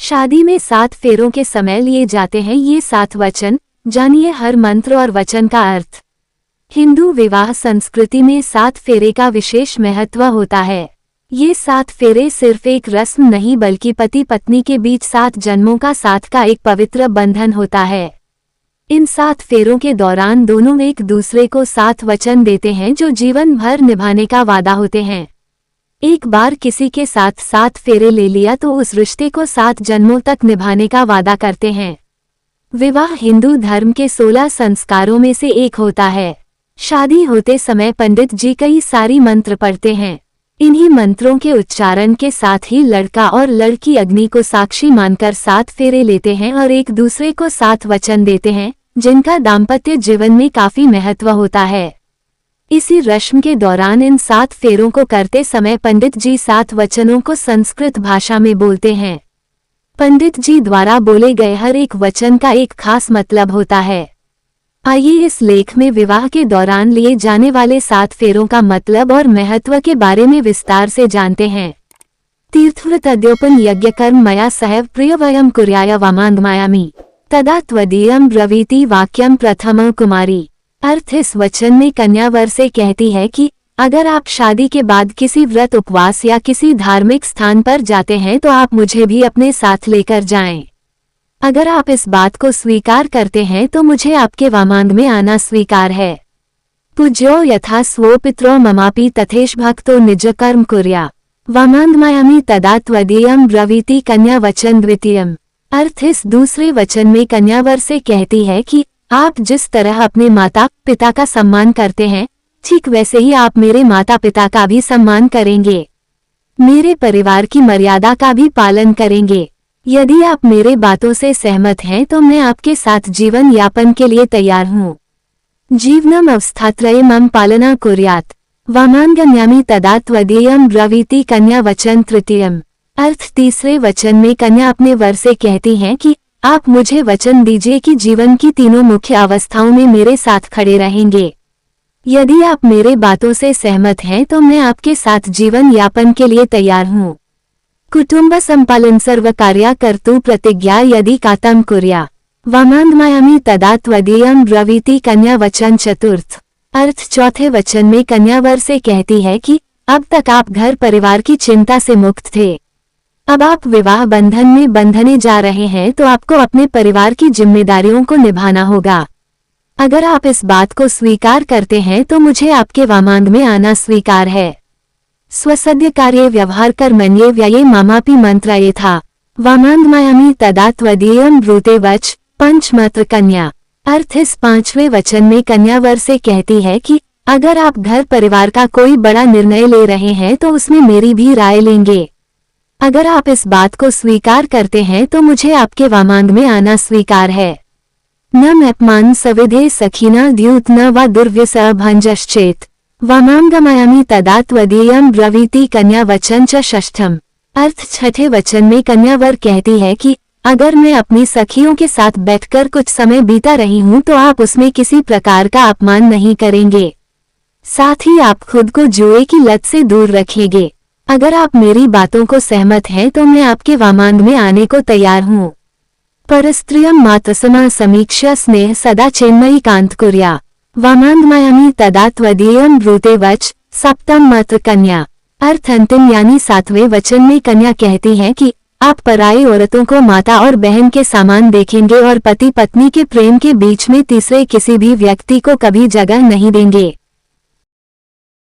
शादी में 7 फेरों के समय लिए जाते हैं ये 7 वचन। जानिए हर मंत्र और वचन का अर्थ। हिंदू विवाह संस्कृति में 7 फेरे का विशेष महत्व होता है। ये 7 फेरे सिर्फ एक रस्म नहीं बल्कि पति पत्नी के बीच 7 जन्मों का साथ का एक पवित्र बंधन होता है। इन 7 फेरों के दौरान दोनों एक दूसरे को 7 वचन देते हैं जो जीवन भर निभाने का वादा होते हैं। एक बार किसी के साथ 7 फेरे ले लिया तो उस रिश्ते को 7 जन्मों तक निभाने का वादा करते हैं। विवाह हिंदू धर्म के 16 संस्कारों में से एक होता है। शादी होते समय पंडित जी कई सारी मंत्र पढ़ते हैं। इन्हीं मंत्रों के उच्चारण के साथ ही लड़का और लड़की अग्नि को साक्षी मानकर 7 फेरे लेते हैं और एक दूसरे को 7 वचन देते हैं, जिनका दाम्पत्य जीवन में काफी महत्व होता है। इसी रस्म के दौरान इन 7 फेरों को करते समय पंडित जी 7 वचनों को संस्कृत भाषा में बोलते हैं। पंडित जी द्वारा बोले गए हर एक वचन का एक खास मतलब होता है। आइए इस लेख में विवाह के दौरान लिए जाने वाले 7 फेरों का मतलब और महत्व के बारे में विस्तार से जानते हैं। तीर्थव्रतद्योपन यज्ञकर्म मया सह प्रियवयम कुर्याय वामांगमायामि तदा त्वदीयम ब्रवीति वाक्यम प्रथम कुमारी। अर्थ इस वचन में कन्या वर से कहती है कि अगर आप शादी के बाद किसी व्रत उपवास या किसी धार्मिक स्थान पर जाते हैं तो आप मुझे भी अपने साथ लेकर जाएं। अगर आप इस बात को स्वीकार करते हैं तो मुझे आपके वामांग में आना स्वीकार है। पूज्यो यथा स्वो पित्रो ममापि तथेश भक्तो निज कर्म कुर्या वामांगमायामि तदा त्वदीयम ब्रवीति कन्या वचन द्वितीयम। अर्थ इस दूसरे वचन में कन्या वर से कहती है कि आप जिस तरह अपने माता पिता का सम्मान करते हैं, ठीक वैसे ही आप मेरे माता पिता का भी सम्मान करेंगे। मेरे परिवार की मर्यादा का भी पालन करेंगे। यदि आप मेरे बातों से सहमत हैं तो मैं आपके साथ जीवन यापन के लिए तैयार हूँ। जीवनम अवस्थात्रयमं पालना कुर्यात् वामांगम्यामि तदा त्वदीयम ब्रवीति कन्या वचन तृतीयम। अर्थ तीसरे वचन में कन्या अपने वर से कहती हैं कि आप मुझे वचन दीजिए कि जीवन की तीनों मुख्य अवस्थाओं में मेरे साथ खड़े रहेंगे। यदि आप मेरे बातों से सहमत हैं तो मैं आपके साथ जीवन यापन के लिए तैयार हूँ। कुटुंब संपालन सर्व कार्या कर्तु प्रतिज्ञा यदि कातम कुर्या वामांगमायामि तदा त्वदीयम ब्रवीति कन्या वचन चतुर्थ। अर्थ चौथे वचन में कन्या वर से कहती है कि अब तक आप घर परिवार की चिंता से मुक्त थे। अब आप विवाह बंधन में बंधने जा रहे हैं तो आपको अपने परिवार की जिम्मेदारियों को निभाना होगा। अगर आप इस बात को स्वीकार करते हैं तो मुझे आपके वामांग में आना स्वीकार है। स्वसद्य कार्ये व्यवहार कर्मण्ये व्यये मामापि मंत्राये था वामांगमायामि तदा त्वदीयम ब्रूते वच पंचमत्र कन्या। अर्थ इस 5वें वचन में कन्या वर से कहती है कि अगर आप घर परिवार का कोई बड़ा निर्णय ले रहे हैं तो उसमें मेरी भी राय लेंगे। अगर आप इस बात को स्वीकार करते हैं तो मुझे आपके वामांग में आना स्वीकार है। न मैपमान सविधे सखीना द्यूत न वा दुर्व्यस भंजश्चेत वामांगमायामि तदा त्वदीयम ब्रवीति कन्या वचन च षष्ठम। अर्थ छठे वचन में कन्या वर कहती है कि अगर मैं अपनी सखियों के साथ बैठकर कुछ समय बीता रही हूं तो आप उसमें किसी प्रकार का अपमान नहीं करेंगे। साथ ही आप खुद को जुए की लत से दूर रखेंगे। अगर आप मेरी बातों को सहमत हैं तो मैं आपके वामांग में आने को तैयार हूँ। परस्त्रियम मातसमा समीक्षा स्नेह सदा चेन्मयी कांत कुर्या वामांगमायामि तदा त्वदीयम ब्रूते वच सप्तम मत्र कन्या। अर्थ अंतिम यानी 7वें वचन में कन्या कहती है कि आप पराई औरतों को माता और बहन के समान देखेंगे और पति पत्नी के प्रेम के बीच में तीसरे किसी भी व्यक्ति को कभी जगह नहीं देंगे।